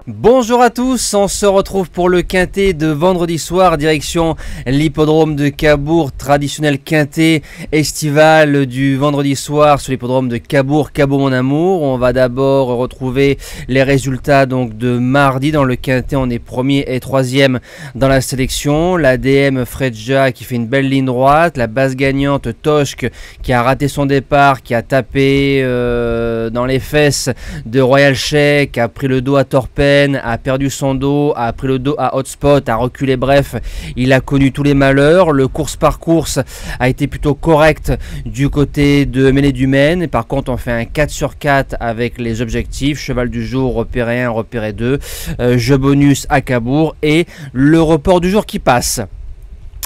Bonjour à tous, on se retrouve pour le quintet de vendredi soir, direction l'hippodrome de Cabourg, traditionnel quintet estival du vendredi soir sur l'hippodrome de Cabourg, Cabourg mon amour. On va d'abord retrouver les résultats donc de mardi dans le quintet. On est premier et troisième dans la sélection. L'ADM Fredja qui fait une belle ligne droite, la base gagnante Toshk qui a raté son départ, qui a tapé dans les fesses de Royal Sheikh, a pris le dos à Torped, a perdu son dos, a pris le dos à Hotspot, a reculé, bref, il a connu tous les malheurs. Le course par course a été plutôt correct du côté de Mêlée du Maine. Par contre, on fait un 4 sur 4 avec les objectifs, cheval du jour, repéré 1, repéré 2, jeu bonus à Cabourg et le report du jour qui passe.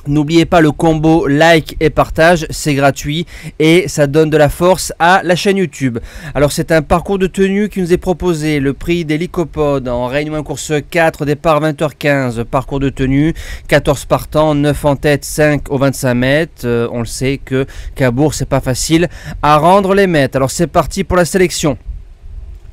N'oubliez pas le combo like et partage, c'est gratuit et ça donne de la force à la chaîne YouTube. Alors c'est un parcours de tenue qui nous est proposé, le prix des Lycopodes en réunion course 4, départ 20h15, parcours de tenue, 14 partants, 9 en tête, 5 au 25 mètres. On le sait que Cabourg c'est pas facile à rendre les mètres. Alors c'est parti pour la sélection.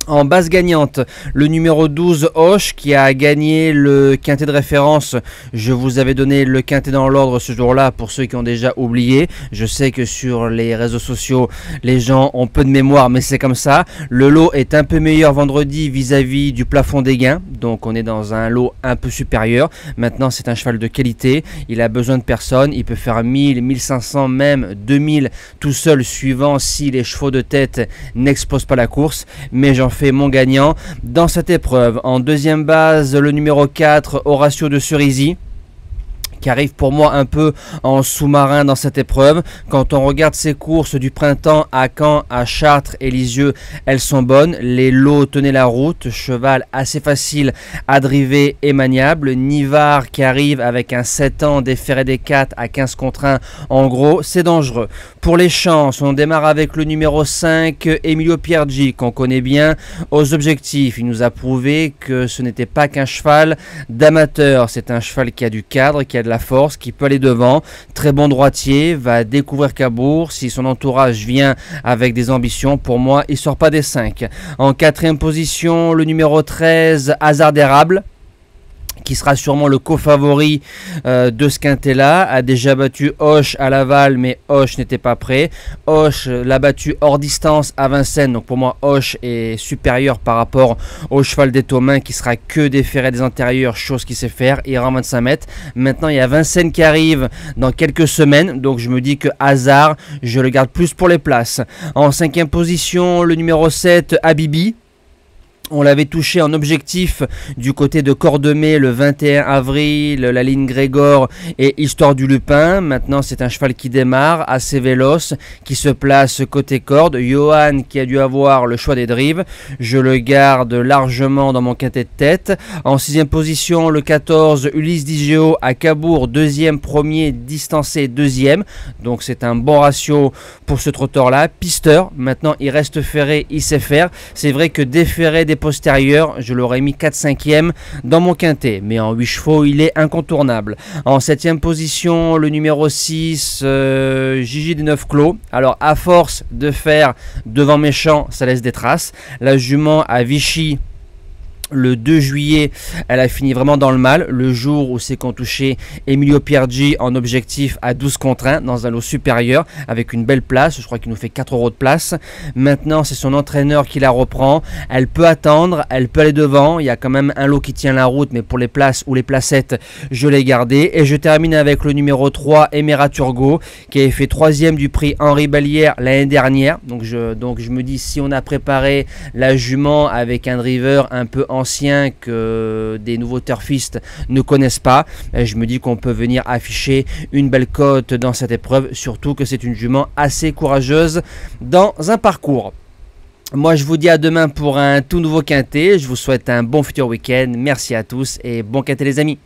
En base gagnante, le numéro 12 Hoche qui a gagné le quintet de référence. Je vous avais donné le quintet dans l'ordre ce jour-là pour ceux qui ont déjà oublié. Je sais que sur les réseaux sociaux, les gens ont peu de mémoire, mais c'est comme ça. Le lot est un peu meilleur vendredi vis-à-vis du plafond des gains. Donc on est dans un lot un peu supérieur. Maintenant c'est un cheval de qualité. Il a besoin de personne. Il peut faire 1000, 1500, même 2000 tout seul suivant si les chevaux de tête n'explosent pas la course. Mais j'en fait mon gagnant dans cette épreuve. En deuxième base, le numéro 4 Horatio de Cerisy qui arrive pour moi un peu en sous-marin dans cette épreuve. Quand on regarde ses courses du printemps à Caen, à Chartres et Lisieux, elles sont bonnes. Les lots tenaient la route. Cheval assez facile à driver et maniable. Nivard qui arrive avec un 7 ans déféré des 4 à 15 contre 1. En gros, c'est dangereux. Pour les chances, on démarre avec le numéro 5, Emilio Piergi, qu'on connaît bien aux objectifs. Il nous a prouvé que ce n'était pas qu'un cheval d'amateur. C'est un cheval qui a du cadre, qui a de la force, qui peut aller devant, très bon droitier, va découvrir Cabourg. Si son entourage vient avec des ambitions, pour moi il sort pas des 5. En quatrième position, le numéro 13 Hasard d'érable, qui sera sûrement le co-favori de ce quintet-là, a déjà battu Hoche à Laval, mais Hoche n'était pas prêt. Hoche l'a battu hors distance à Vincennes, donc pour moi Hoche est supérieur par rapport au cheval des Thomains qui sera que déféré des antérieurs, chose qu'il sait faire, il ira en 25 mètres. Maintenant il y a Vincennes qui arrive dans quelques semaines, donc je me dis que Hasard, je le garde plus pour les places. En cinquième position, le numéro 7 Habibi. On l'avait touché en objectif du côté de Cordemais le 21 avril, la ligne Grégor et Histoire du Lupin. Maintenant c'est un cheval qui démarre, assez véloce, qui se place côté corde. Johan qui a dû avoir le choix des drives. Je le garde largement dans mon quintet de tête. En sixième position, le 14 Ulysse Digeo à Cabourg, deuxième, premier, distancé, deuxième. Donc c'est un bon ratio pour ce trotteur-là. Pisteur, maintenant il reste ferré, il sait faire. C'est vrai que déféré des postérieurs, je l'aurais mis 4-5e dans mon quintet, mais en 8 chevaux il est incontournable. En 7e position, le numéro 6 Gigi des 9 Clos. Alors à force de faire devant méchant, ça laisse des traces. La jument à Vichy le 2 juillet, elle a fini vraiment dans le mal. Le jour où c'est qu'on touchait Emilio Piergi en objectif à 12 contre 1 dans un lot supérieur avec une belle place. Je crois qu'il nous fait 4 € de place. Maintenant, c'est son entraîneur qui la reprend. Elle peut attendre, elle peut aller devant. Il y a quand même un lot qui tient la route, mais pour les places ou les placettes, je l'ai gardé. Et je termine avec le numéro 3, Emera Turgot, qui avait fait 3e du prix Henri Ballière l'année dernière. Donc je me dis, si on a préparé la jument avec un driver un peu ancien que des nouveaux turfistes ne connaissent pas, je me dis qu'on peut venir afficher une belle cote dans cette épreuve, surtout que c'est une jument assez courageuse dans un parcours. Moi je vous dis à demain pour un tout nouveau quintet. Je vous souhaite un bon futur week-end. Merci à tous et bon quintet les amis.